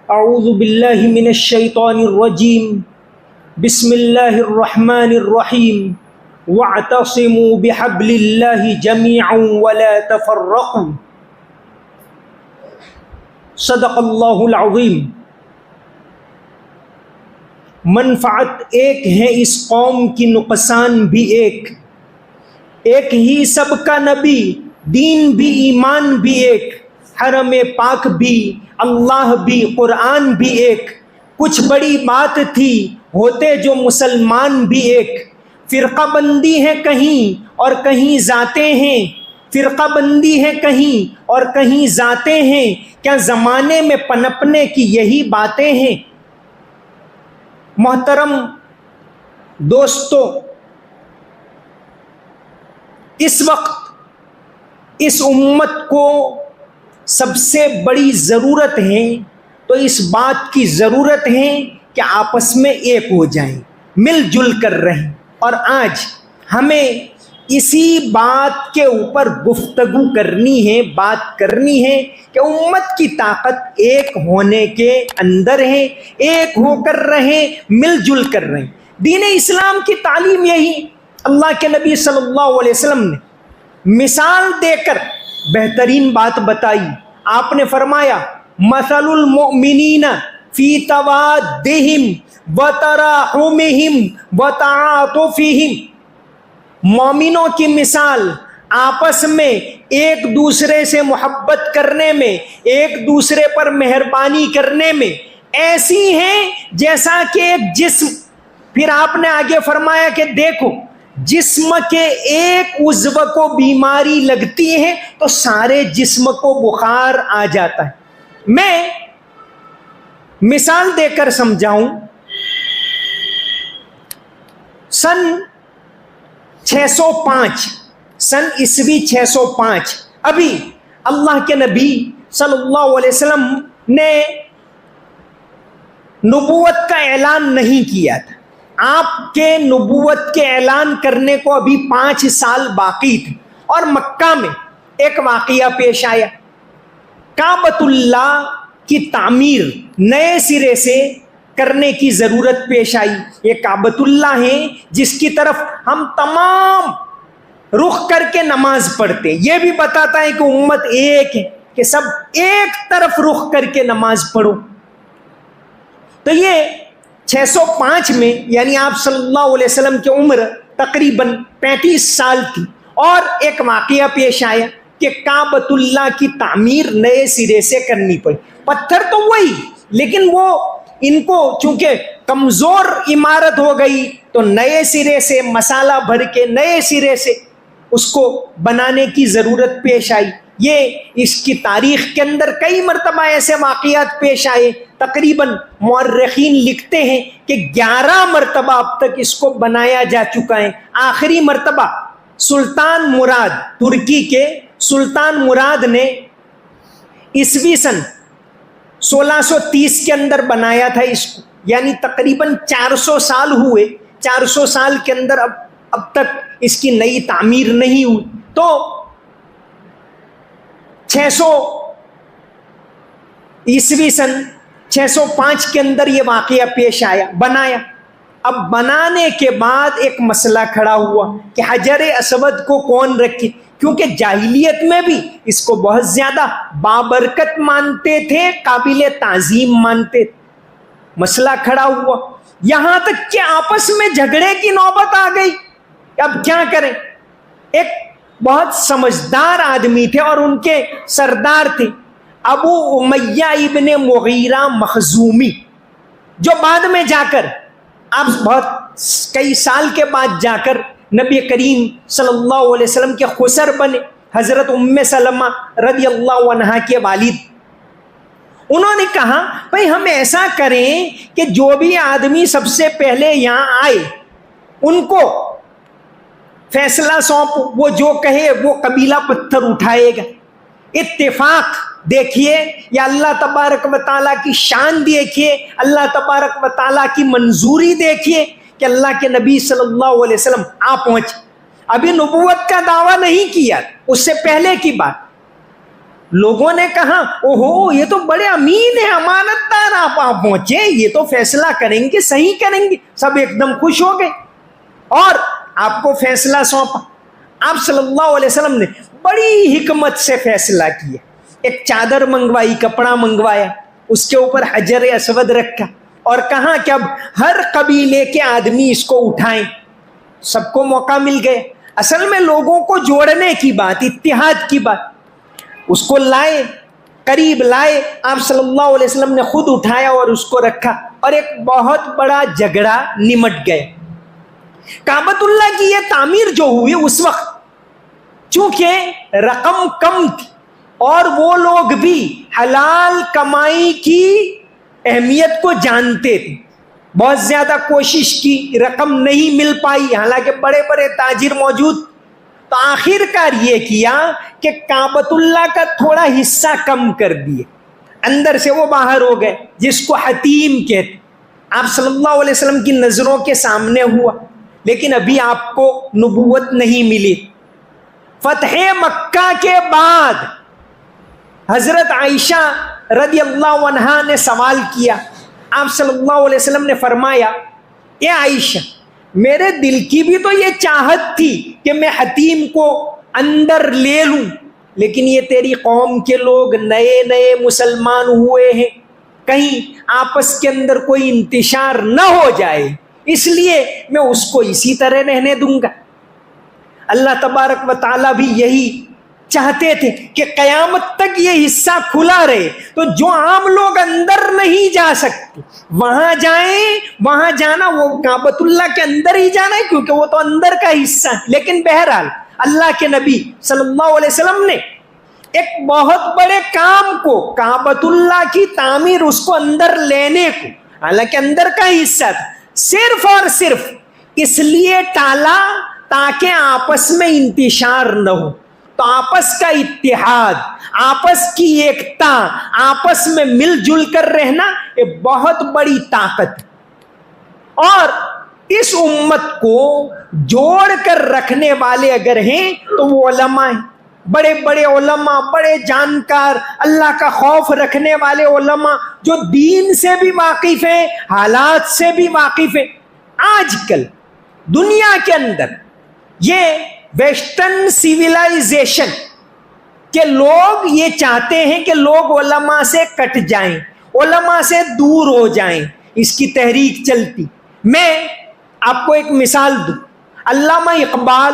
اعوذ باللہ من الشیطان الرجیم بسم اللہ الرحمن الرحیم واعتصموا بحبل اللہ جميعا ولا تفرقوا صدق اللہ العظیم۔ منفعت ایک ہے اس قوم کی، نقصان بھی ایک، ایک ہی سب کا نبی، دین بھی ایمان بھی ایک، حرم پاک بھی اللہ بھی قرآن بھی ایک، کچھ بڑی بات تھی ہوتے جو مسلمان بھی ایک، فرقہ بندی ہے کہیں اور کہیں ذاتیں ہیں، فرقہ بندی ہے کہیں اور کہیں ذاتیں ہیں، کیا زمانے میں پنپنے کی یہی باتیں ہیں؟ محترم دوستو، اس وقت اس امت کو سب سے بڑی ضرورت ہے تو اس بات کی ضرورت ہے کہ آپس میں ایک ہو جائیں، مل جل کر رہیں، اور آج ہمیں اسی بات کے اوپر گفتگو کرنی ہے، بات کرنی ہے کہ امت کی طاقت ایک ہونے کے اندر ہے، ایک ہو کر رہیں، مل جل کر رہیں۔ دین اسلام کی تعلیم یہی، اللہ کے نبی صلی اللہ علیہ وسلم نے مثال دے کر بہترین بات بتائی۔ آپ نے فرمایا مثل المؤمنین فی توادہم وتراحمہم وتعاطفہم، مومنوں کی مثال آپس میں ایک دوسرے سے محبت کرنے میں، ایک دوسرے پر مہربانی کرنے میں ایسی ہیں جیسا کہ ایک جسم۔ پھر آپ نے آگے فرمایا کہ دیکھو، جسم کے ایک عضو کو بیماری لگتی ہے تو سارے جسم کو بخار آ جاتا ہے۔ میں مثال دے کر سمجھاؤں، سن 605 سن عیسوی 605 ابھی اللہ کے نبی صلی اللہ علیہ وسلم نے نبوت کا اعلان نہیں کیا تھا، آپ کے نبوت کے اعلان کرنے کو ابھی 5 سال باقی تھے، اور مکہ میں ایک واقعہ پیش آیا، کعبۃ اللہ کی تعمیر نئے سرے سے کرنے کی ضرورت پیش آئی۔ یہ کعبۃ اللہ ہے جس کی طرف ہم تمام رخ کر کے نماز پڑھتے، یہ بھی بتاتا ہے کہ امت ایک ہے، کہ سب ایک طرف رخ کر کے نماز پڑھو۔ تو یہ 605 میں، یعنی آپ صلی اللہ علیہ وسلم کی عمر تقریباً 35 سال تھی، اور ایک واقعہ پیش آیا کہ کعبۃ اللہ کی تعمیر نئے سرے سے کرنی پڑی۔ پتھر تو وہی، لیکن وہ ان کو چونکہ کمزور عمارت ہو گئی تو نئے سرے سے مسالہ بھر کے نئے سرے سے اس کو بنانے کی ضرورت پیش آئی۔ یہ اس کی تاریخ کے اندر کئی مرتبہ ایسے واقعات پیش آئے، تقریباً مورخین لکھتے ہیں کہ 11 مرتبہ اب تک اس کو بنایا جا چکا ہے۔ آخری مرتبہ سلطان مراد، ترکی کے سلطان مراد نے عیسوی سن 1630 کے اندر بنایا تھا اس کو، یعنی تقریباً 400 سال ہوئے، 400 سال کے اندر اب تک اس کی نئی تعمیر نہیں ہوئی۔ تو 600 عیسوی سن 605 کے اندر یہ واقعہ پیش آیا، بنایا۔ اب بنانے کے بعد ایک مسئلہ کھڑا ہوا کہ حجر اسود کو کون رکھے، کیونکہ جاہلیت میں بھی اس کو بہت زیادہ بابرکت مانتے تھے، قابل تعظیم مانتے تھے۔ مسئلہ کھڑا ہوا، یہاں تک کہ آپس میں جھگڑے کی نوبت آ گئی۔ اب کیا کریں؟ ایک بہت سمجھدار آدمی تھے اور ان کے سردار تھے ابو امیہ ابن مغیرہ مخزومی، جو بعد میں جا کر آپ بہت کئی سال کے بعد جا کر نبی کریم صلی اللہ علیہ وسلم کے خسر بنے، حضرت ام سلمہ رضی اللہ عنہا کے والد۔ انہوں نے کہا بھئی ہم ایسا کریں کہ جو بھی آدمی سب سے پہلے یہاں آئے ان کو فیصلہ سونپ، وہ جو کہے وہ قبیلہ پتھر اٹھائے گا۔ اتفاق دیکھیے، یا اللہ تبارک و تعالیٰ کی شان دیکھیے، اللہ تبارک و تعالیٰ کی منظوری دیکھیے کہ اللہ کے نبی صلی اللہ علیہ وسلم آ پہنچے۔ ابھی نبوت کا دعویٰ نہیں کیا، اس سے پہلے کی بات۔ لوگوں نے کہا اوہو یہ تو بڑے امین ہیں، امانت دار آپ وہاں پہنچے, یہ تو فیصلہ کریں گے, صحیح کریں گے. سب ایک دم خوش ہو گئے اور آپ کو فیصلہ سونپا. آپ صلی اللہ علیہ وسلم نے بڑی حکمت سے فیصلہ کیا. ایک چادر منگوائی, کپڑا منگوایا, اس کے اوپر حجر اسود رکھا اور کہا کہ اب ہر قبیلے کے آدمی اس کو اٹھائیں. سب کو موقع مل گئے. اصل میں لوگوں کو جوڑنے کی بات, اتحاد کی بات. اس کو لائے, قریب لائے, آپ صلی اللہ علیہ وسلم نے خود اٹھایا اور اس کو رکھا, اور ایک بہت بڑا جھگڑا نمٹ گئے. کعبۃ اللہ کی یہ تعمیر جو ہوئی اس وقت چونکہ رقم کم تھی اور وہ لوگ بھی حلال کمائی کی اہمیت کو جانتے تھے, بہت زیادہ کوشش کی, رقم نہیں مل پائی, حالانکہ بڑے بڑے تاجر موجود. تو آخر کار یہ کیا کہ کعبۃ اللہ کا تھوڑا حصہ کم کر دیے, اندر سے وہ باہر ہو گئے, جس کو حتیم کہتے. آپ صلی اللہ علیہ وسلم کی نظروں کے سامنے ہوا, لیکن ابھی آپ کو نبوت نہیں ملی. فتح مکہ کے بعد حضرت عائشہ رضی اللہ عنہا نے سوال کیا. آپ صلی اللہ علیہ وسلم نے فرمایا, اے عائشہ, میرے دل کی بھی تو یہ چاہت تھی کہ میں حتیم کو اندر لے لوں, لیکن یہ تیری قوم کے لوگ نئے نئے مسلمان ہوئے ہیں, کہیں آپس کے اندر کوئی انتشار نہ ہو جائے, اس لیے میں اس کو اسی طرح رہنے دوں گا. اللہ تبارک و تعالیٰ بھی یہی چاہتے تھے کہ قیامت تک یہ حصہ کھلا رہے, تو جو عام لوگ اندر نہیں جا سکتے وہاں جائیں. وہاں جانا وہ کعبۃ اللہ کے اندر ہی جانا ہے, کیونکہ وہ تو اندر کا حصہ ہے. لیکن بہرحال اللہ کے نبی صلی اللہ علیہ وسلم نے ایک بہت بڑے کام کو, کعبۃ اللہ کی تعمیر, اس کو اندر لینے کو, حالانکہ اندر کا حصہ تھا, صرف اور صرف اس لیے ٹالا تاکہ آپس میں انتشار نہ ہو. تو آپس کا اتحاد, آپس کی ایکتا, آپس میں مل جل کر رہنا یہ بہت بڑی طاقت. اور اس امت کو جوڑ کر رکھنے والے اگر ہیں تو وہ علماء ہیں. بڑے بڑے علماء, بڑے جانکار, اللہ کا خوف رکھنے والے علماء, جو دین سے بھی واقف ہیں, حالات سے بھی واقف ہیں. آج کل دنیا کے اندر یہ ویسٹرن سیولائزیشن کے لوگ یہ چاہتے ہیں کہ لوگ علماء سے کٹ جائیں, علماء سے دور ہو جائیں. اس کی تحریک چلتی. میں آپ کو ایک مثال دوں. علامہ اقبال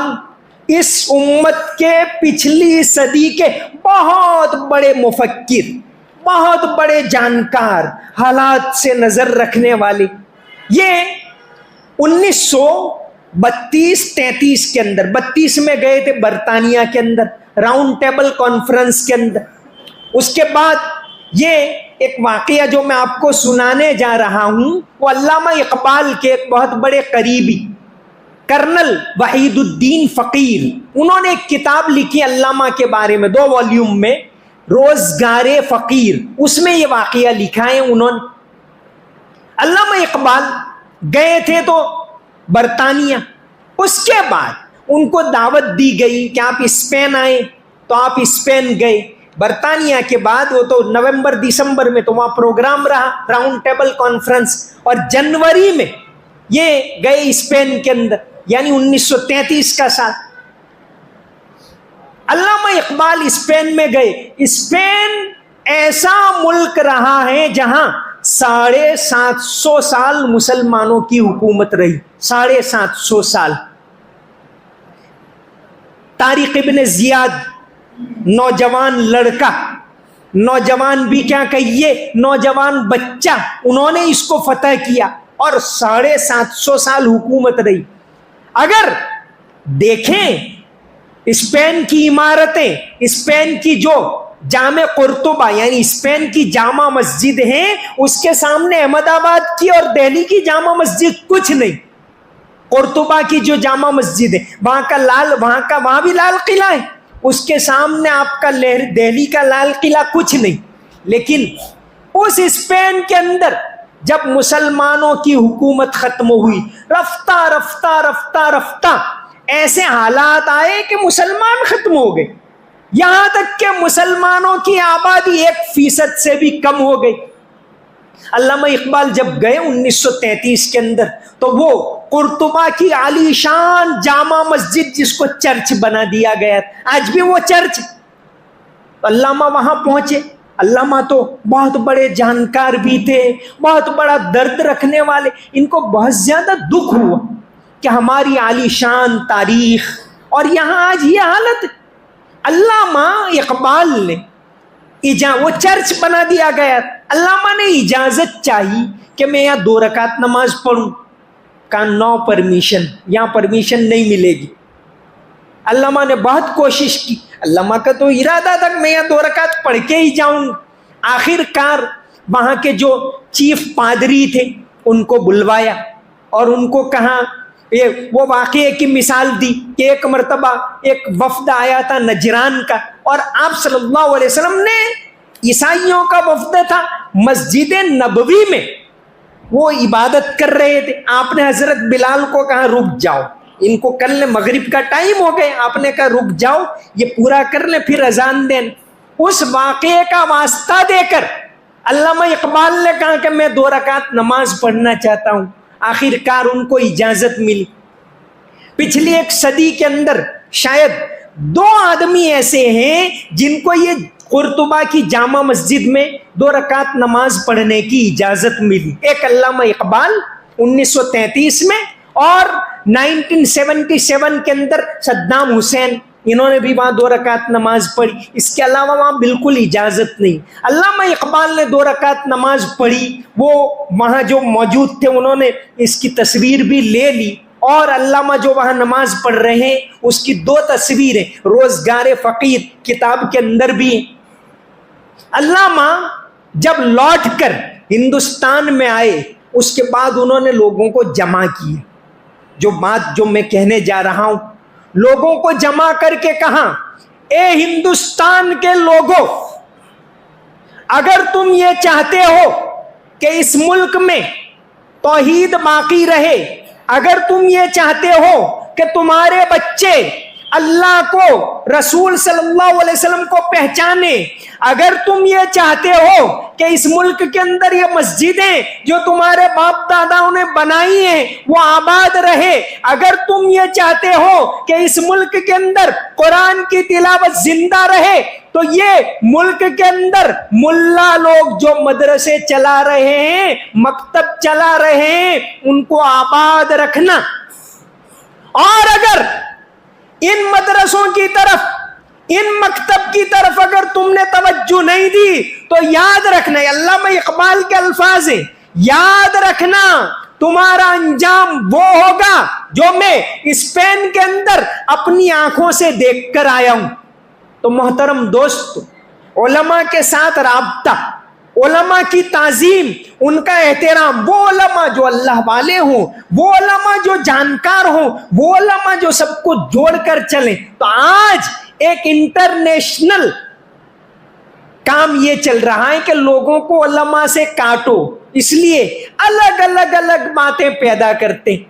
اس امت کے پچھلی صدی کے بہت بڑے مفکر, بہت بڑے جانکار, حالات سے نظر رکھنے والے. یہ 1932-33 کے اندر, 32 میں گئے تھے برطانیہ کے اندر راؤنڈ ٹیبل کانفرنس کے اندر. اس کے بعد یہ ایک واقعہ جو میں آپ کو سنانے جا رہا ہوں وہ علامہ اقبال کے ایک بہت بڑے قریبی کرنل وحید الدین فقیر, انہوں نے ایک کتاب لکھی علامہ کے بارے میں 2 والیوم میں, روزگار فقیر. اس میں یہ واقعہ لکھا ہے انہوں نے. علامہ اقبال گئے تھے تو برطانیہ, اس کے بعد ان کو دعوت دی گئی کہ آپ اسپین آئیں, تو آپ اسپین گئے. برطانیہ کے بعد وہ تو نومبر دسمبر میں تو وہاں پروگرام رہا راؤنڈ ٹیبل کانفرنس, اور جنوری میں یہ گئے اسپین کے اندر, یعنی 1933 کا سال. علامہ اقبال اسپین میں گئے. اسپین ایسا ملک رہا ہے جہاں 750 سال مسلمانوں کی حکومت رہی, 750 سال. طارق ابن زیاد, نوجوان لڑکا, نوجوان بھی کیا کہیے, نوجوان بچہ, انہوں نے اس کو فتح کیا اور 750 سال حکومت رہی. اگر دیکھیں اسپین کی عمارتیں, اسپین کی جو جامع قرطبہ یعنی اسپین کی جامع مسجد ہیں, اس کے سامنے احمد آباد کی اور دہلی کی جامع مسجد کچھ نہیں. قرطبہ کی جو جامع مسجد ہے وہاں بھی لال قلعہ ہے, اس کے سامنے آپ کا دہلی کا لال قلعہ کچھ نہیں. لیکن اس اسپین کے اندر جب مسلمانوں کی حکومت ختم ہوئی, رفتہ رفتہ رفتہ رفتہ ایسے حالات آئے کہ مسلمان ختم ہو گئے, یہاں تک کہ مسلمانوں کی آبادی 1% سے بھی کم ہو گئی. علامہ اقبال جب گئے 1933 کے اندر تو وہ قرطبہ کی عالی شان جامع مسجد جس کو چرچ بنا دیا گیا، آج بھی وہ چرچ، علامہ وہاں پہنچے۔ علامہ تو بہت بڑے جانکار بھی تھے، بہت بڑا درد رکھنے والے، ان کو بہت زیادہ دکھ ہوا کہ ہماری عالی شان تاریخ اور یہاں آج یہ حالت۔ علامہ اقبال نے وہ چرچ بنا دیا گیا، علامہ نے اجازت چاہی کہ میں یہاں 2 رکعت نماز پڑھوں، کہا نو پرمیشن، یہاں پرمیشن نہیں ملے گی۔ علامہ نے بہت کوشش کی، علامہ کا تو ارادہ تھا کہ میں یہاں 2 رکعت پڑھ کے ہی جاؤں۔ آخر کار وہاں کے جو چیف پادری تھے ان کو بلوایا اور ان کو کہا، وہ واقعے کی مثال دی کہ ایک مرتبہ ایک وفد آیا تھا نجران کا، اور آپ صلی اللہ علیہ وسلم نے، عیسائیوں کا وفد تھا، مسجد نبوی میں وہ عبادت کر رہے تھے۔ آپ نے حضرت بلال کو کہا رک جاؤ، ان کو کر لیں، مغرب کا ٹائم ہو گئے، آپ نے کہا رک جاؤ یہ پورا کر لیں پھر اذان دیں۔ اس واقعے کا واسطہ دے کر علامہ اقبال نے کہا کہ میں 2 رکعت نماز پڑھنا چاہتا ہوں۔ آخر کار ان کو اجازت ملی۔ پچھلی 1 صدی کے اندر شاید 2 آدمی ایسے ہیں جن کو یہ قرطبہ کی جامع مسجد میں 2 رکعت نماز پڑھنے کی اجازت ملی، ایک علامہ اقبال 1933 میں، اور 1977 کے اندر صدام حسین، انہوں نے بھی وہاں 2 رکعت نماز پڑھی۔ اس کے علاوہ وہاں بالکل اجازت نہیں۔ علامہ اقبال نے 2 رکعت نماز پڑھی، وہ وہاں جو موجود تھے انہوں نے اس کی تصویر بھی لے لی، اور علامہ جو وہاں نماز پڑھ رہے ہیں اس کی 2 تصویریں روزگار فقیر کتاب کے اندر بھی ہیں۔ علامہ جب لوٹ کر ہندوستان میں آئے اس کے بعد انہوں نے لوگوں کو جمع کیا، جو بات جو میں کہنے جا رہا ہوں، لوگوں کو جمع کر کے کہا، اے ہندوستان کے لوگوں، اگر تم یہ چاہتے ہو کہ اس ملک میں توحید باقی رہے، اگر تم یہ چاہتے ہو کہ تمہارے بچے اللہ کو، رسول صلی اللہ علیہ وسلم کو پہچانے، اگر تم یہ چاہتے ہو کہ اس ملک کے اندر یہ مسجدیں جو تمہارے باپ داداؤں نے بنائی ہیں وہ آباد رہے، اگر تم یہ چاہتے ہو کہ اس ملک کے اندر قرآن کی تلاوت زندہ رہے، تو یہ ملک کے اندر ملا لوگ جو مدرسے چلا رہے ہیں، مکتب چلا رہے ہیں، ان کو آباد رکھنا۔ اور اگر ان مدرسوں کی طرف، ان مکتب کی طرف اگر تم نے توجہ نہیں دی تو یاد رکھنا، علامہ اقبال کے الفاظ ہیں، یاد رکھنا تمہارا انجام وہ ہوگا جو میں اسپین کے اندر اپنی آنکھوں سے دیکھ کر آیا ہوں۔ تو محترم دوست، علماء کے ساتھ رابطہ، علماء کی تعظیم، ان کا احترام، وہ علماء جو اللہ والے ہوں، وہ علماء جو جانکار ہوں، وہ علماء جو سب کو جوڑ کر چلیں۔ تو آج ایک انٹرنیشنل کام یہ چل رہا ہے کہ لوگوں کو علماء سے کاٹو، اس لیے الگ الگ باتیں پیدا کرتے ہیں۔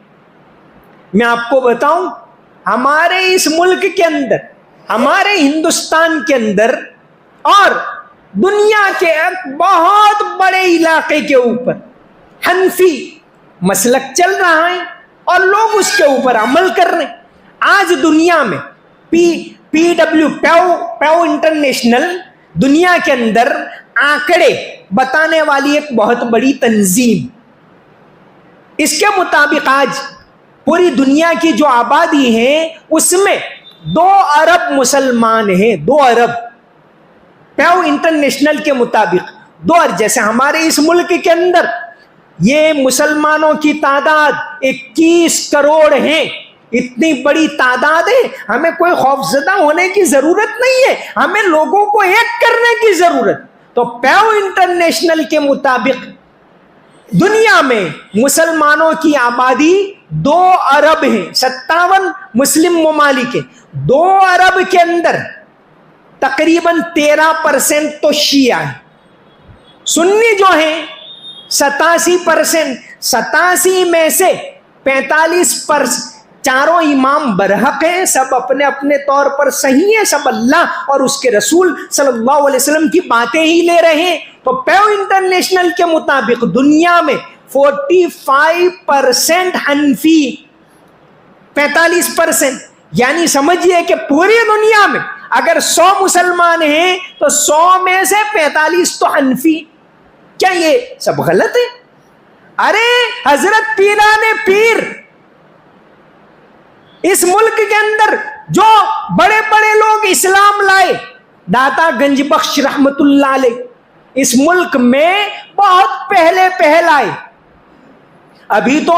میں آپ کو بتاؤں، ہمارے اس ملک کے اندر، ہمارے ہندوستان کے اندر اور دنیا کے ایک بہت بڑے علاقے کے اوپر حنفی مسلک چل رہا ہے اور لوگ اس کے اوپر عمل کر رہے ہیں۔ آج دنیا میں پیو انٹرنیشنل دنیا کے اندر آنکڑے بتانے والی ایک بہت بڑی تنظیم، اس کے مطابق آج پوری دنیا کی جو آبادی ہے اس میں 2 ارب مسلمان ہیں، 2 ارب، پیو انٹرنیشنل کے مطابق 2 ارب۔ جیسے ہمارے اس ملک کے اندر یہ مسلمانوں کی تعداد 21 کروڑ ہیں، اتنی بڑی تعداد ہے، ہمیں کوئی خوفزدہ ہونے کی ضرورت نہیں ہے، ہمیں لوگوں کو ایک کرنے کی ضرورت۔ تو پیو انٹرنیشنل کے مطابق دنیا میں مسلمانوں کی آبادی 2 ارب ہے، 57 مسلم ممالک ہیں۔ 2 ارب کے اندر تقریباً 13% تو شیعہ ہیں، سنی جو ہیں 87%، 87 میں سے 45% چاروں امام برحق ہیں، سب اپنے اپنے طور پر صحیح ہیں، سب اللہ اور اس کے رسول صلی اللہ علیہ وسلم کی باتیں ہی لے رہے ہیں. تو پیو انٹرنیشنل کے مطابق دنیا میں 45% حنفی، 45%، یعنی سمجھئے کہ پوری دنیا میں اگر 100 مسلمان ہیں تو 100 میں سے 45 تو حنفی. کیا یہ سب غلط ہے؟ ارے حضرت پیران پیر اس ملک کے اندر جو بڑے بڑے لوگ اسلام لائے، داتا گنج بخش رحمت اللہ علیہ اس ملک میں بہت پہلے آئے. ابھی تو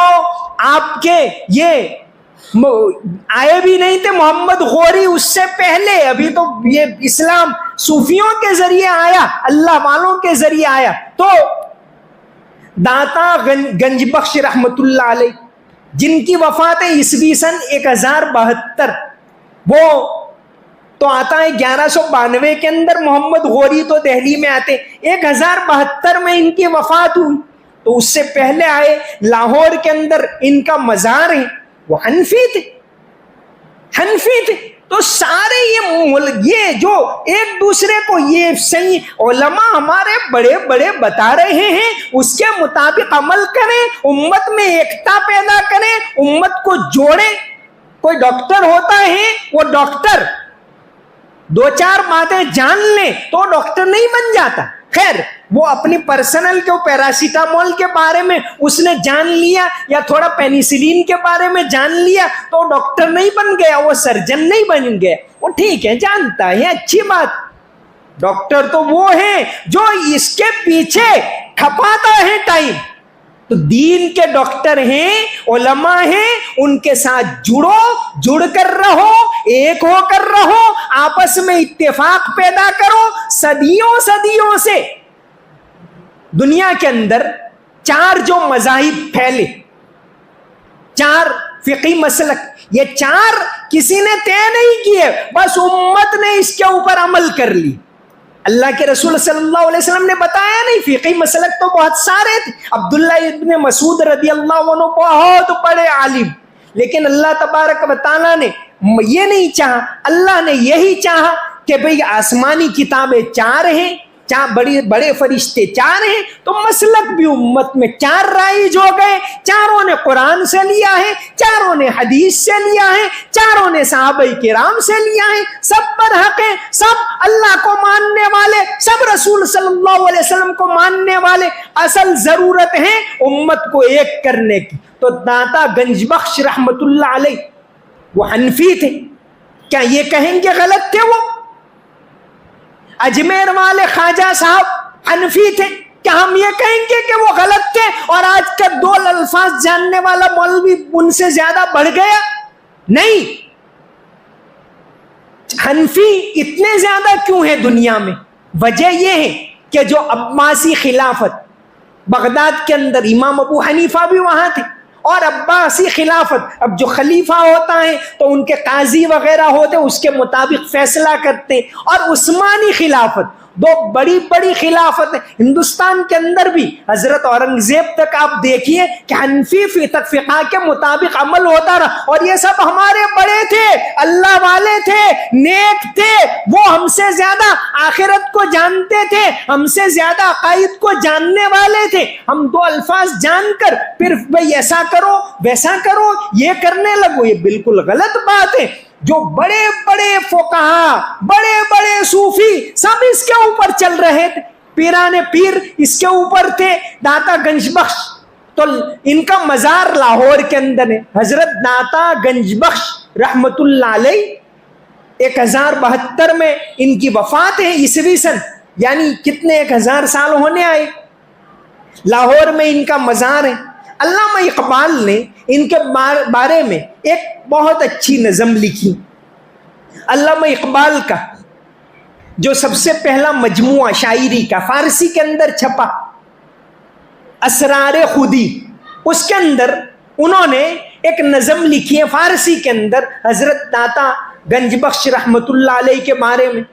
آپ کے یہ آئے بھی نہیں تھے، محمد غوری اس سے پہلے. ابھی تو یہ اسلام صوفیوں کے ذریعے آیا، اللہ والوں کے ذریعے آیا. تو داتا گنج بخش رحمت اللہ علیہ جن کی وفات ہے عیسوی سن 1072، وہ تو آتا ہے 1192 کے اندر. محمد غوری تو دہلی میں آتے 1072 میں ان کی وفات ہوئی. تو اس سے پہلے آئے، لاہور کے اندر ان کا مزار ہے، وہ حنفی تھے. تو سارے یہ جو ایک دوسرے کو یہ صحیح علماء ہمارے بڑے بڑے بتا رہے ہیں اس کے مطابق عمل کریں، امت میں ایکتا پیدا کریں، امت کو جوڑیں. کوئی ڈاکٹر ہوتا ہے، وہ ڈاکٹر 2-4 باتیں جان لیں تو ڈاکٹر نہیں بن جاتا. خیر وہ اپنی پرسنل کے پیراسیٹامول کے بارے میں اس نے جان لیا یا تھوڑا پینیسلین کے بارے میں جان لیا تو ڈاکٹر نہیں بن گیا، وہ سرجن نہیں بن گیا. وہ ٹھیک ہے، جانتا ہے، اچھی بات. ڈاکٹر تو وہ ہے جو اس کے پیچھے کھپاتا ہے ٹائم. تو دین کے ڈاکٹر ہیں، علماء ہیں، ان کے ساتھ جڑ کر رہو، ایک ہو کر رہو، آپس میں اتفاق پیدا کرو. صدیوں سے دنیا کے اندر 4 جو مذاہب پھیلے، 4 فقہی مسلک، یہ 4 کسی نے طے نہیں کیے، بس امت نے اس کے اوپر عمل کر لی. اللہ کے رسول صلی اللہ علیہ وسلم نے بتایا نہیں، فقہی مسلک تو بہت سارے تھے. عبداللہ ابن مسعود رضی اللہ عنہ بہت بڑے عالم، لیکن اللہ تبارک و تعالیٰ نے یہ نہیں چاہا، اللہ نے یہی چاہا کہ بھئی آسمانی کتابیں 4 ہیں، بڑے فرشتے 4 ہیں، تو مسلک بھی امت میں 4 رائج ہو گئے. 4 نے قرآن سے لیا ہے، 4 نے حدیث سے لیا ہے، 4 نے صحابہ کرام سے لیا ہے. سب پر حق ہیں، سب اللہ کو ماننے والے، سب رسول صلی اللہ علیہ وسلم کو ماننے والے. اصل ضرورت ہے امت کو ایک کرنے کی. تو داتا گنج بخش رحمت اللہ علیہ وہ حنفی تھے. کیا یہ کہیں گے غلط تھے؟ وہ اجمیر والے خواجہ صاحب حنفی تھے، کیا ہم یہ کہیں گے کہ وہ غلط تھے؟ اور آج کا 2 الفاظ جاننے والا مولوی ان سے زیادہ بڑھ گیا؟ نہیں. حنفی اتنے زیادہ کیوں ہیں دنیا میں؟ وجہ یہ ہے کہ جو عباسی خلافت بغداد کے اندر، امام ابو حنیفہ بھی وہاں تھے، اور عباسی خلافت، اب جو خلیفہ ہوتا ہے تو ان کے قاضی وغیرہ ہوتے اس کے مطابق فیصلہ کرتے. اور عثمانی خلافت، 2 بڑی بڑی خلافت ہندوستان کے اندر بھی، حضرت اورنگزیب تک آپ دیکھیے کہ حنفی فقہ کے مطابق عمل ہوتا رہا. اور یہ سب ہمارے بڑے تھے، اللہ والے تھے، نیک تھے، وہ ہم سے زیادہ آخرت کو جانتے تھے، ہم سے زیادہ عقائد کو جاننے والے تھے. ہم 2 الفاظ جان کر پھر بھئی ایسا کرو ویسا کرو یہ کرنے لگو، یہ بالکل غلط بات ہے. جو بڑے بڑے فقہا، بڑے بڑے صوفی سب اس کے اوپر چل رہے تھے. پیران پیر اس کے اوپر تھے، داتا گنج بخش. تو ان کا مزار لاہور کے اندر ہے. حضرت داتا گنج بخش رحمت اللہ علیہ 1072 میں ان کی وفات ہے عیسوی سن، یعنی کتنے 1000 سال ہونے آئے. لاہور میں ان کا مزار ہے. علامہ اقبال نے ان کے بارے میں ایک بہت اچھی نظم لکھی. علامہ اقبال کا جو سب سے پہلا مجموعہ شاعری کا فارسی کے اندر چھپا، اسرار خودی، اس کے اندر انہوں نے ایک نظم لکھی ہے فارسی کے اندر حضرت داتا گنج بخش رحمت اللہ علیہ کے بارے میں.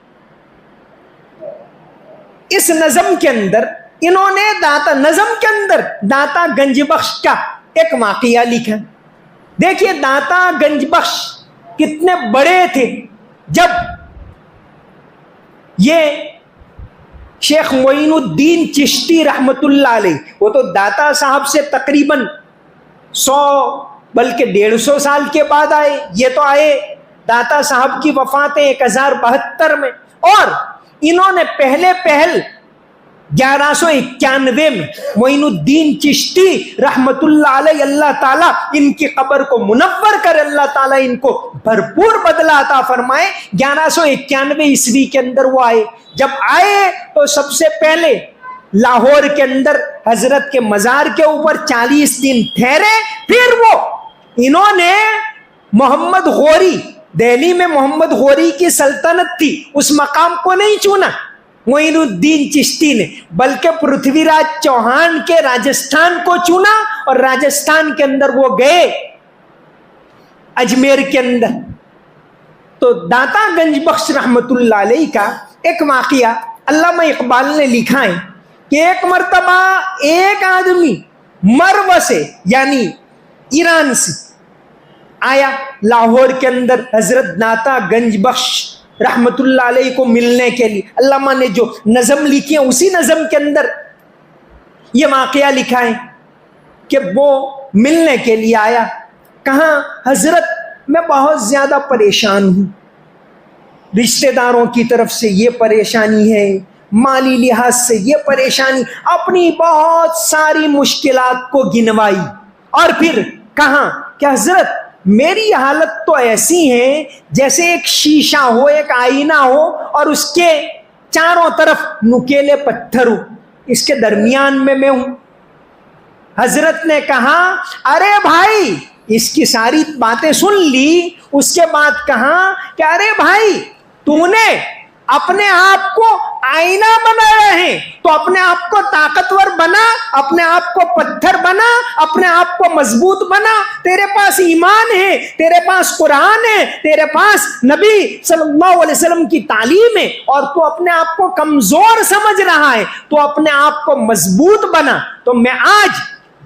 اس نظم کے اندر انہوں نے نظم کے اندر داتا گنج بخش کا ایک واقعہ لکھا. دیکھیے داتا گنج بخش کتنے بڑے تھے جب یہ شیخ معین الدین چشتی رحمت اللہ علیہ، وہ تو داتا صاحب سے تقریباً 100 بلکہ 150 سال کے بعد آئے، یہ تو آئے داتا صاحب کی وفات 1072 میں، اور انہوں نے پہل 1191 میں معین الدین چشتی رحمت اللہ علیہ، اللہ تعالیٰ ان کی قبر کو منور کر، اللہ تعالیٰ ان کو بھرپور بدلہ عطا فرمائے، 1191 عیسوی کے اندر وہ آئے۔ جب آئے تو سب سے پہلے لاہور کے اندر حضرت کے مزار کے اوپر 40 دن ٹھہرے، پھر وہ انہوں نے محمد غوری، دہلی میں محمد غوری کی سلطنت تھی، اس مقام کو نہیں چنا معین الدین چشتی نے، بلکہ پرتھوی راج چوہان کے راجستھان کو چنا، اور راجستھان کے اندر وہ گئے اجمیر کے اندر۔ تو داتا گنج بخش رحمت اللہ علیہ کا ایک واقعہ علامہ اقبال نے لکھا ہے کہ ایک مرتبہ ایک آدمی مرو سے یعنی ایران سے آیا لاہور کے اندر حضرت داتا گنج بخش رحمت اللہ علیہ کو ملنے کے لیے۔ علامہ نے جو نظم لکھی ہے اسی نظم کے اندر یہ واقعہ لکھا ہے کہ وہ ملنے کے لیے آیا، کہاں حضرت میں بہت زیادہ پریشان ہوں، رشتہ داروں کی طرف سے یہ پریشانی ہے، مالی لحاظ سے یہ پریشانی، اپنی بہت ساری مشکلات کو گنوائی، اور پھر کہا کہ حضرت میری حالت تو ایسی ہے جیسے ایک شیشہ ہو، ایک آئینہ ہو، اور اس کے چاروں طرف نکیلے پتھر ہو، اس کے درمیان میں ہوں۔ حضرت نے کہا ارے بھائی، اس کی ساری باتیں سن لی، اس کے بعد کہا کہ ارے بھائی تو نے اپنے آپ کو آئینہ بنایا ہے تو اپنے آپ کو طاقتور بنا، اپنے آپ کو پتھر بنا، اپنے آپ کو مضبوط بنا، تیرے پاس ایمان ہے، تیرے پاس قرآن ہے، تیرے پاس نبی صلی اللہ علیہ وسلم کی تعلیم ہے، اور تو اپنے آپ کو کمزور سمجھ رہا ہے، تو اپنے آپ کو مضبوط بنا۔ تو میں آج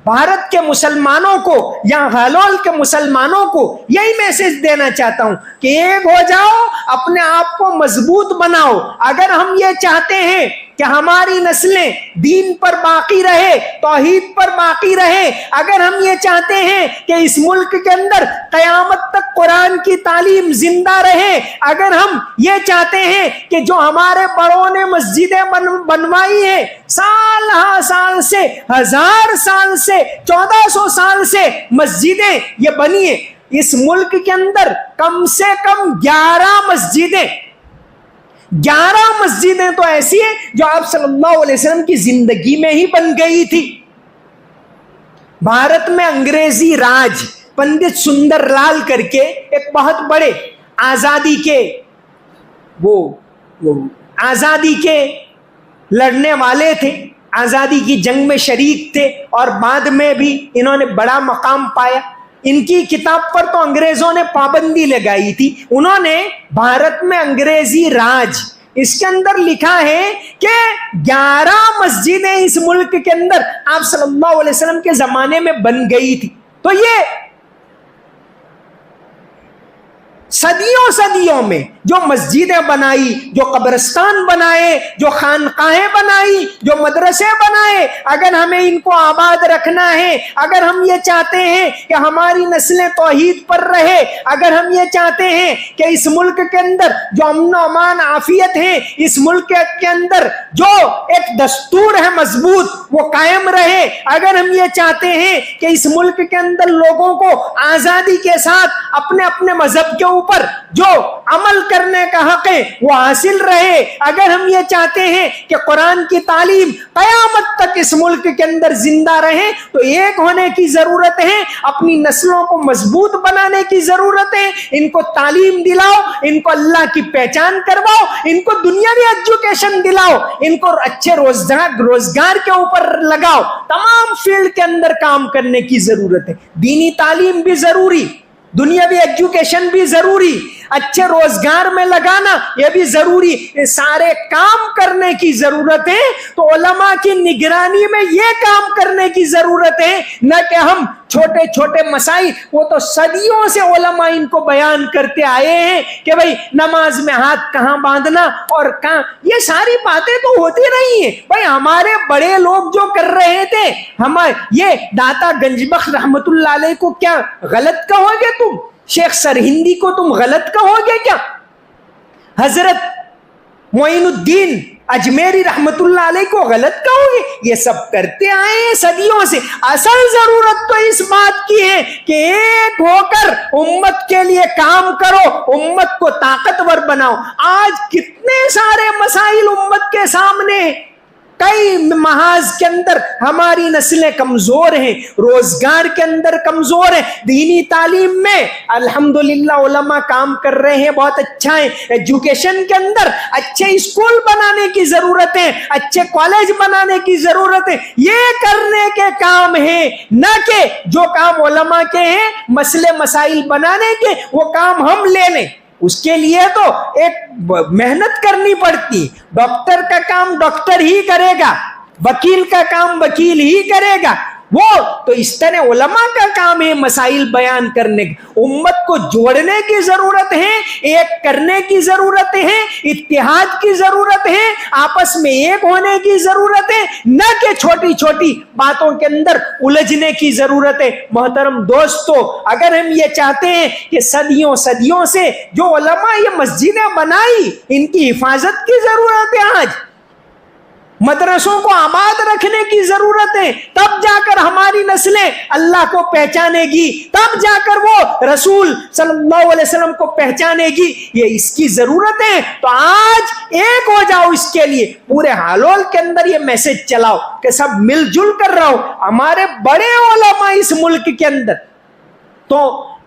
بھارت کے مسلمانوں کو یا غلول کے مسلمانوں کو یہی میسج دینا چاہتا ہوں کہ ایک ہو جاؤ، اپنے آپ کو مضبوط بناؤ۔ اگر ہم یہ چاہتے ہیں کہ ہماری نسلیں دین پر باقی رہے، توحید پر باقی رہے، اگر ہم یہ چاہتے ہیں کہ اس ملک کے اندر قیامت تک قرآن کی تعلیم زندہ رہے، اگر ہم یہ چاہتے ہیں کہ جو ہمارے بڑوں نے مسجدیں بنوائی ہیں سال ہا سال سے، 1000 سال سے، 1400 سال سے مسجدیں یہ بنی ہیں، اس ملک کے اندر کم سے کم 11 مسجدیں تو ایسی ہیں جو آپ صلی اللہ علیہ وسلم کی زندگی میں ہی بن گئی تھی۔ بھارت میں انگریزی راج پنڈت سندر لال کر کے ایک بہت بڑے آزادی کے لڑنے والے تھے، آزادی کی جنگ میں شریک تھے، اور بعد میں بھی انہوں نے بڑا مقام پایا۔ ان کی کتاب پر تو انگریزوں نے پابندی لگائی تھی، انہوں نے بھارت میں انگریزی راج، اس کے اندر لکھا ہے کہ 11 مسجدیں اس ملک کے اندر آپ صلی اللہ علیہ وسلم کے زمانے میں بن گئی تھی۔ تو یہ صدیوں میں جو مسجدیں بنائی، جو قبرستان بنائے، جو خانقاہیں بنائی، جو مدرسے بنائے، اگر ہمیں ان کو آباد رکھنا ہے، اگر ہم یہ چاہتے ہیں کہ ہماری نسلیں توحید پر رہے، اگر ہم یہ چاہتے ہیں کہ اس ملک کے اندر جو امن و امان عافیت ہے، اس ملک کے اندر جو ایک دستور ہے مضبوط وہ قائم رہے، اگر ہم یہ چاہتے ہیں کہ اس ملک کے اندر لوگوں کو آزادی کے ساتھ اپنے اپنے مذہب کے اوپر جو عمل کرنے کا حق ہے وہ حاصل رہے، اگر ہم یہ چاہتے ہیں کہ قرآن کی تعلیم قیامت تک اس ملک کے اندر زندہ رہے، تو ایک ہونے کی ضرورت ہے، اپنی نسلوں کو مضبوط بنانے کی ضرورت ہے، ان کو تعلیم دلاؤ، ان کو اللہ کی پہچان کرواؤ، ان کو دنیاوی ایجوکیشن دلاؤ، ان کو اچھے روزگار کے اوپر لگاؤ، تمام فیلڈ کے اندر کام کرنے کی ضرورت ہے۔ دینی تعلیم بھی ضروری، دنیاوی ایجوکیشن بھی ضروری۔ اچھے روزگار میں لگانا یہ بھی ضروری، سارے کام کرنے کی ضرورت ہے۔ تو علماء کی نگرانی میں یہ کام کرنے کی ضرورت ہے، نہ کہ ہم چھوٹے چھوٹے مسائل، وہ تو صدیوں سے علماء ان کو بیان کرتے آئے ہیں کہ بھئی نماز میں ہاتھ کہاں باندھنا اور کہاں، یہ ساری باتیں تو ہوتی رہی ہیں بھئی۔ ہمارے بڑے لوگ جو کر رہے تھے، یہ داتا گنج بخش رحمت اللہ علیہ کو کیا غلط کہو گے تم؟ شیخ سرہندی کو تم غلط کہو گے کیا؟ حضرت معین الدین اجمیری رحمت اللہ علیہ کو غلط کہو گے؟ یہ سب کرتے آئے ہیں صدیوں سے۔ اصل ضرورت تو اس بات کی ہے کہ ایک ہو کر امت کے لیے کام کرو، امت کو طاقتور بناؤ۔ آج کتنے سارے مسائل امت کے سامنے، کئی محاذ کے اندر ہماری نسلیں کمزور ہیں، روزگار کے اندر کمزور ہیں، دینی تعلیم میں الحمدللہ علماء کام کر رہے ہیں، بہت اچھا ہے۔ ایجوکیشن کے اندر اچھے اسکول بنانے کی ضرورت ہے، اچھے کالج بنانے کی ضرورت ہے، یہ کرنے کے کام ہیں، نہ کہ جو کام علماء کے ہیں مسئلے مسائل بنانے کے، وہ کام ہم لے لیں۔ اس کے لیے تو ایک محنت کرنی پڑتی، ڈاکٹر کا کام ڈاکٹر ہی کرے گا، وکیل کا کام وکیل ہی کرے گا، وہ تو اس طرح علماء کا کام ہے مسائل بیان کرنے کی۔ امت کو جوڑنے کی ضرورت ہے، ایک کرنے کی ضرورت ہے، اتحاد کی ضرورت ہے، آپس میں ایک ہونے کی ضرورت ہے، نہ کہ چھوٹی چھوٹی باتوں کے اندر الجھنے کی ضرورت ہے۔ محترم دوستو، اگر ہم یہ چاہتے ہیں کہ صدیوں سے جو علماء یہ مسجدیں بنائی ان کی حفاظت کی ضرورت ہے، آج مدرسوں کو آباد رکھنے کی ضرورت ہے، تب جا کر ہماری نسلیں اللہ کو پہچانے گی، تب جا کر وہ رسول صلی اللہ علیہ وسلم کو پہچانے گی، یہ اس کی ضرورت ہے۔ تو آج ایک ہو جاؤ، اس کے لیے پورے حالول کے اندر یہ میسج چلاؤ کہ سب مل جل کر رہو۔ ہمارے بڑے علماء اس ملک کے اندر، تو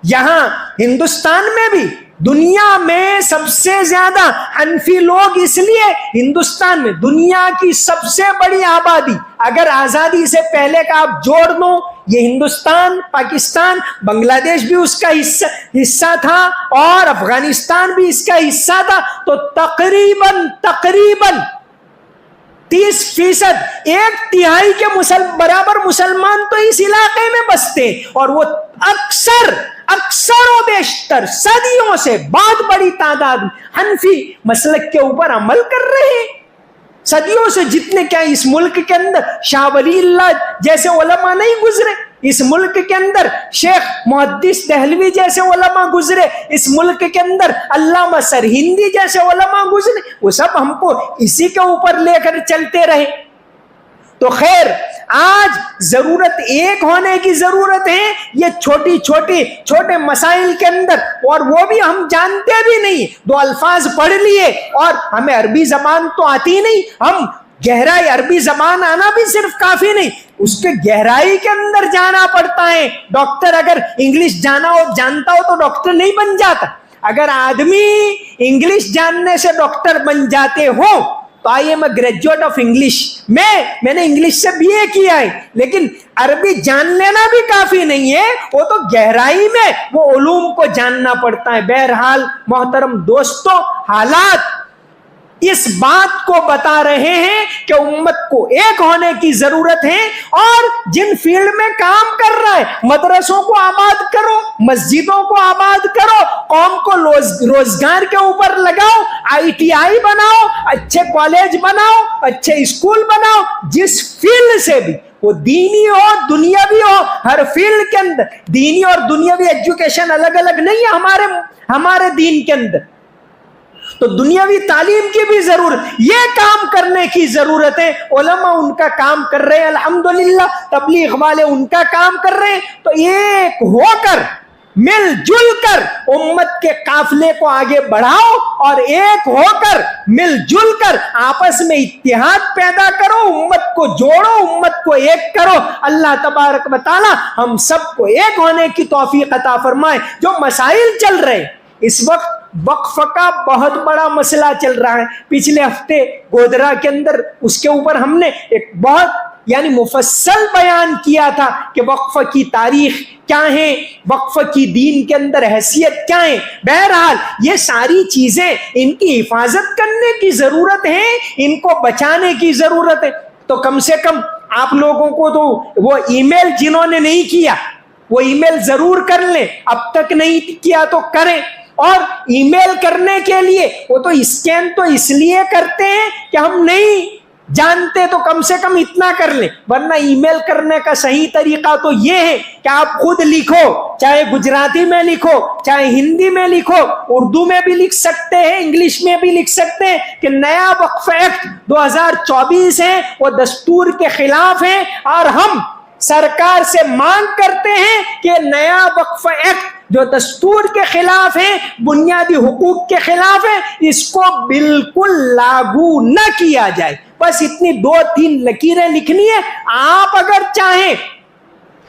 یہاں ہندوستان میں بھی دنیا میں سب سے زیادہ حنفی لوگ، اس لیے ہندوستان میں دنیا کی سب سے بڑی آبادی، اگر آزادی سے پہلے کا آپ جوڑ دو، یہ ہندوستان، پاکستان، بنگلہ دیش بھی اس کا حصہ تھا اور افغانستان بھی اس کا حصہ تھا، تو تقریباً 30%، 1/3 کے برابر مسلمان تو اس علاقے میں بستے، اور وہ اکثر و بیشتر صدیوں سے بہت بڑی تعداد حنفی مسلک کے اوپر عمل کر رہے ہیں۔ صدیوں سے جتنے کیا اس ملک کے اندر شاہ ولی اللہ جیسے علماء نہیں گزرے، اس ملک کے اندر شیخ محدث دہلوی جیسے علماء گزرے، اس ملک کے اندر علامہ سرہندی جیسے علماء گزرے، وہ سب ہم کو اسی کے اوپر لے کر چلتے رہے۔ تو خیر، آج ضرورت ایک ہونے کی ضرورت ہے، یہ چھوٹے مسائل کے اندر، اور وہ بھی ہم جانتے بھی نہیں، 2 الفاظ پڑھ لیے اور ہمیں عربی زبان تو آتی نہیں، ہم گہرائی عربی زبان آنا بھی صرف کافی نہیں، اس کے گہرائی کے اندر جانا پڑتا ہے۔ ڈاکٹر اگر انگلش جانتا ہو تو ڈاکٹر نہیں بن جاتا۔ اگر آدمی انگلش جاننے سے ڈاکٹر بن جاتے ہو تو I am a graduate of English, میں نے انگلش سے BA کیا ہے، لیکن عربی جان لینا بھی کافی نہیں ہے، وہ تو گہرائی میں وہ علوم کو جاننا پڑتا ہے۔ بہرحال محترم دوستو، حالات اس بات کو بتا رہے ہیں کہ امت کو ایک ہونے کی ضرورت ہے، اور جن فیلڈ میں کام کر رہا ہے، مدرسوں کو آباد کرو، مسجدوں کو آباد کرو، قوم کو روزگار کے اوپر لگاؤ، ITI بناؤ، اچھے کالج بناؤ، اچھے اسکول بناؤ، جس فیلڈ سے بھی، وہ دینی ہو دنیاوی ہو، ہر فیلڈ کے اندر دینی اور دنیاوی ایجوکیشن الگ الگ نہیں ہے ہمارے دین کے اندر، تو دنیاوی تعلیم کی بھی ضرورت، یہ کام کرنے کی ضرورت ہے۔ علماء ان کا کام کر رہے ہیں الحمدللہ، تبلیغ والے ان کا کام کر رہے ہیں، تو ایک ہو کر مل جل کر امت کے قافلے کو آگے بڑھاؤ، اور ایک ہو کر مل جل کر آپس میں اتحاد پیدا کرو، امت کو جوڑو، امت کو ایک کرو۔ اللہ تبارک و تعالی ہم سب کو ایک ہونے کی توفیق عطا فرمائے۔ جو مسائل چل رہے اس وقت، وقف کا بہت بڑا مسئلہ چل رہا ہے، پچھلے ہفتے گودرا کے اندر اس کے اوپر ہم نے ایک بہت یعنی مفصل بیان کیا تھا کہ وقف کی تاریخ کیا ہے، وقف کی دین کے اندر حیثیت کیا ہے. بہرحال یہ ساری چیزیں ان کی حفاظت کرنے کی ضرورت ہے، ان کو بچانے کی ضرورت ہے. تو کم سے کم آپ لوگوں کو تو وہ ای میل جنہوں نے نہیں کیا وہ ای میل ضرور کر لیں، اب تک نہیں کیا تو کریں. اور ای میل کرنے کے لیے وہ تو اسکین تو اس لیے کرتے ہیں کہ ہم نہیں جانتے، تو کم سے کم اتنا کر لیں. ورنہ ای میل کرنے کا صحیح طریقہ تو یہ ہے کہ آپ خود لکھو، چاہے گجراتی میں لکھو، چاہے ہندی میں لکھو، اردو میں بھی لکھ سکتے ہیں، انگلش میں بھی لکھ سکتے ہیں کہ نیا وقف ایکٹ 2024 ہے وہ دستور کے خلاف ہے، اور ہم سرکار سے مانگ کرتے ہیں کہ نیا وقف ایکٹ جو دستور کے خلاف ہے، بنیادی حقوق کے خلاف ہے، اس کو بالکل لاگو نہ کیا جائے. بس اتنی 2-3 لکیریں لکھنی ہے. آپ اگر چاہیں،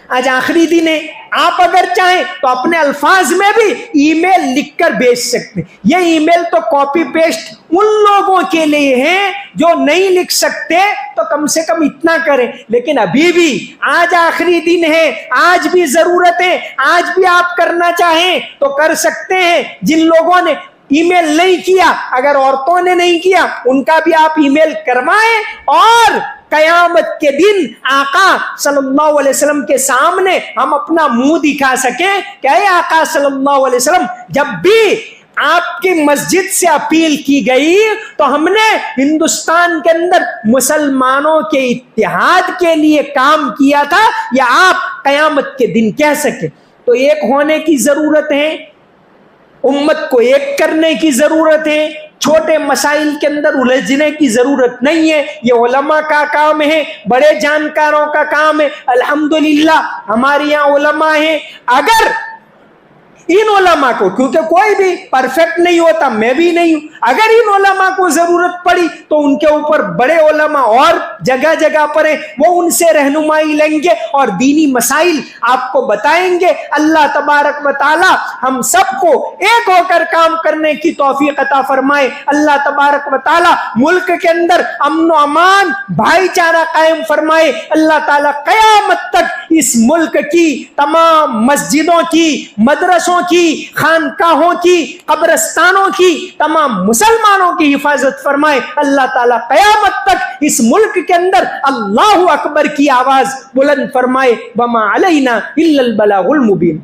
آج آخری دن ہے، آپ اگر چاہیں تو اپنے الفاظ میں بھی ای میل لکھ کر بھیج سکتے. یہ ای میل تو کاپی پیسٹ ان لوگوں کے لیے ہیں جو نہیں لکھ سکتے، تو کم سے کم اتنا کریں. لیکن ابھی بھی آج آخری دن ہے، آج بھی ضرورت ہے، آج بھی آپ کرنا چاہیں تو کر سکتے ہیں. جن لوگوں نے ای میل نہیں کیا، اگر عورتوں نے نہیں کیا، ان کا بھی آپ ای میل کروائیں، اور قیامت کے دن آقا صلی اللہ علیہ وسلم کے سامنے ہم اپنا منہ دکھا سکیں کہ اے آقا صلی اللہ علیہ وسلم، جب بھی آپ کی مسجد سے اپیل کی گئی تو ہم نے ہندوستان کے اندر مسلمانوں کے اتحاد کے لیے کام کیا تھا، یا آپ قیامت کے دن کہہ سکیں. تو ایک ہونے کی ضرورت ہے، امت کو ایک کرنے کی ضرورت ہے، چھوٹے مسائل کے اندر الجھنے کی ضرورت نہیں ہے. یہ علماء کا کام ہے، بڑے جانکاروں کا کام ہے. الحمدللہ ہمارے یہاں علماء ہیں. اگر ان علماء کو، کیونکہ کوئی بھی پرفیکٹ نہیں ہوتا، میں بھی نہیں ہوں، اگر ان علماء کو ضرورت پڑی تو ان کے اوپر بڑے علماء اور جگہ جگہ پر ہیں، وہ ان سے رہنمائی لیں گے اور دینی مسائل آپ کو بتائیں گے. اللہ تبارک و تعالی ہم سب کو ایک ہو کر کام کرنے کی توفیق عطا فرمائے. اللہ تبارک و تعالی ملک کے اندر امن و امان، بھائی چارہ قائم فرمائے. اللہ تعالی قیامت تک اس ملک کی تمام مسجدوں کی، مدرسوں کی، خانقاہوں کی، قبرستانوں کی، تمام مسلمانوں کی حفاظت فرمائے. اللہ تعالیٰ قیامت تک اس ملک کے اندر اللہ اکبر کی آواز بلند فرمائے. وما علینا الا البلاغ المبین.